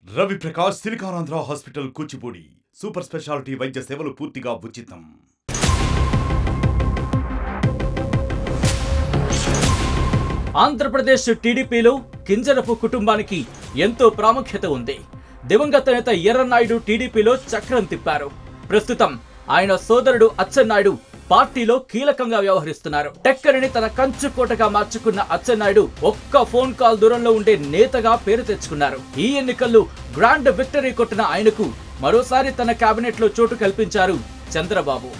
Ravi Prakash Siliconandhra hospital Kuchipudi super speciality వైద్య సేవలు పూర్తిగా ఉచితం. ఆంధ్రప్రదేశ్ టీడీపీలో కింజరపు కుటుంబానికి ఎంతో ప్రాముఖ్యత ఉంది. దివంగత నేత ఎర్రన్నాయుడు టీడీపీలో చక్రం తిప్పారు. ప్రస్తుతం ఆయన సోదరుడు అచ్చెన్నాయుడు పార్టీలో కీలకంగా వ్యవహరిస్తున్నారు. టెక్కరిని తన కంచుకోటగా మార్చుకున్న అచ్చెన్నాయుడు ఒక్క ఫోన్ కాల్ దూరంలో ఉండే నేతగా పేరు తెచ్చుకున్నారు. ఈ ఎన్నికల్లో గ్రాండ్ విక్టరీ కొట్టిన ఆయనకు మరోసారి తన కేబినెట్ లో చోటు కల్పించారు చంద్రబాబు.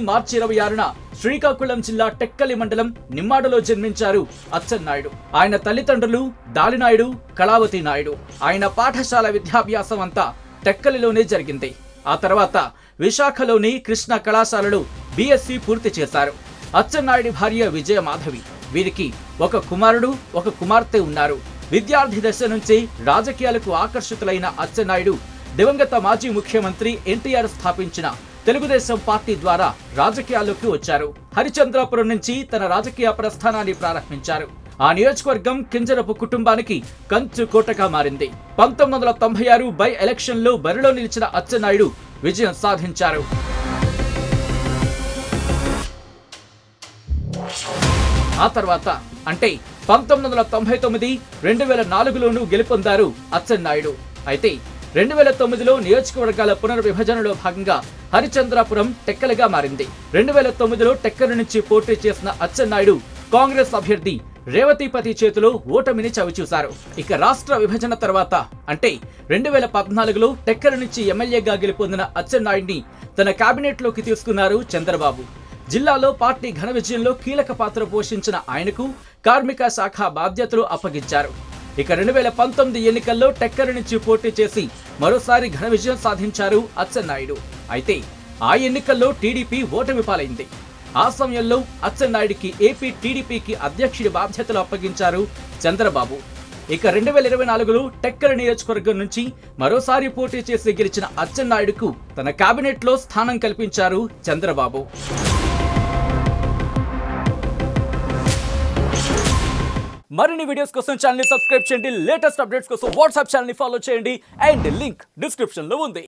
మార్చి 26న శ్రీకాకుళం జిల్లా టెక్కలి మండలం నిమ్మాడలో జన్మించారు అచ్చెన్నాయుడు. ఆయన తల్లిదండ్రులు దాలినాయుడు, కళావతి నాయుడు. ఆయన పాఠశాల విద్యాభ్యాసం అంతా టెక్కలిలోనే జరిగింది. ఆ తర్వాత విశాఖలోని కృష్ణ కళాశాలలో బిఎస్సి పూర్తి చేశారు. అచ్చెన్నాయుడి భార్య విజయమాధవి. వీరికి ఒక కుమారుడు, ఒక కుమార్తె ఉన్నారు. విద్యార్థి దశ నుంచి రాజకీయాలకు ఆకర్షితులైన అచ్చెన్నాయుడు దివంగత మాజీ ముఖ్యమంత్రి ఎన్టీఆర్ స్థాపించిన తెలుగుదేశం పార్టీ ద్వారా రాజకీయాల్లోకి వచ్చారు. హరిచంద్రాపురం నుంచి తన రాజకీయ ప్రస్థానాన్ని ప్రారంభించారు. ఆ నియోజకవర్గం కింజరపు కుటుంబానికి కంచుకోటగా మారింది. 1996 బై ఎలక్షన్ లో బరిలో నిలిచిన అచ్చెన్నాయుడు విజయం సాధించారు. ఆ తర్వాత అంటే 1999, 2004లోనూ గెలుపొందారు అచ్చెన్నాయుడు. అయితే 2009లో నియోజకవర్గాల పునర్విభజనలో భాగంగా హరిచంద్రాపురం టెక్కలిగా మారింది. 2009లో టెక్కలి నుంచి పోటీ చేసిన అచ్చెన్నాయుడు కాంగ్రెస్ అభ్యర్థి రేవతిపతి చేతిలో ఓటమిని చవిచూశారు. ఇక రాష్ట్ర విభజన తర్వాత అంటే 2014లో టెక్కలి నుంచి ఎమ్మెల్యేగా గెలుపొందిన అచ్చెన్నాయుడిని తన కేబినెట్ లోకి తీసుకున్నారు చంద్రబాబు. జిల్లాలో పార్టీ ఘన విజయంలో కీలక పాత్ర పోషించిన ఆయనకు కార్మిక శాఖ బాధ్యతలు అప్పగించారు. ఇక 2019 ఎన్నికల్లో టెక్కలి నుంచి పోటీ చేసి మరోసారి ఘన విజయం సాధించారు అచ్చెన్నాయుడు. అయితే ఆ ఎన్నికల్లో టీడీపీ ఓటమి పాలైంది. ఆ సమయంలో అచ్చెన్నాయుడికి ఏపీ టీడీపీకి అధ్యక్షుడి బాధ్యతలు అప్పగించారు చంద్రబాబు. ఇక 2024లో టెక్కలి నియోజకవర్గం నుంచి మరోసారి పోటీ చేసి గెలిచిన అచ్చెన్నాయుడుకు తన కేబినెట్ లో స్థానం కల్పించారు చంద్రబాబు. మరిన్ని వీడియోస్ కోసం ఛానల్ ని సబ్స్క్రైబ్ చేయండి. లేటెస్ట్ అప్డేట్స్ కోసం వాట్సాప్ ఛానల్ ని ఫాలో చేయండి. అండ్ లింక్ డిస్క్రిప్షన్ లో ఉంది.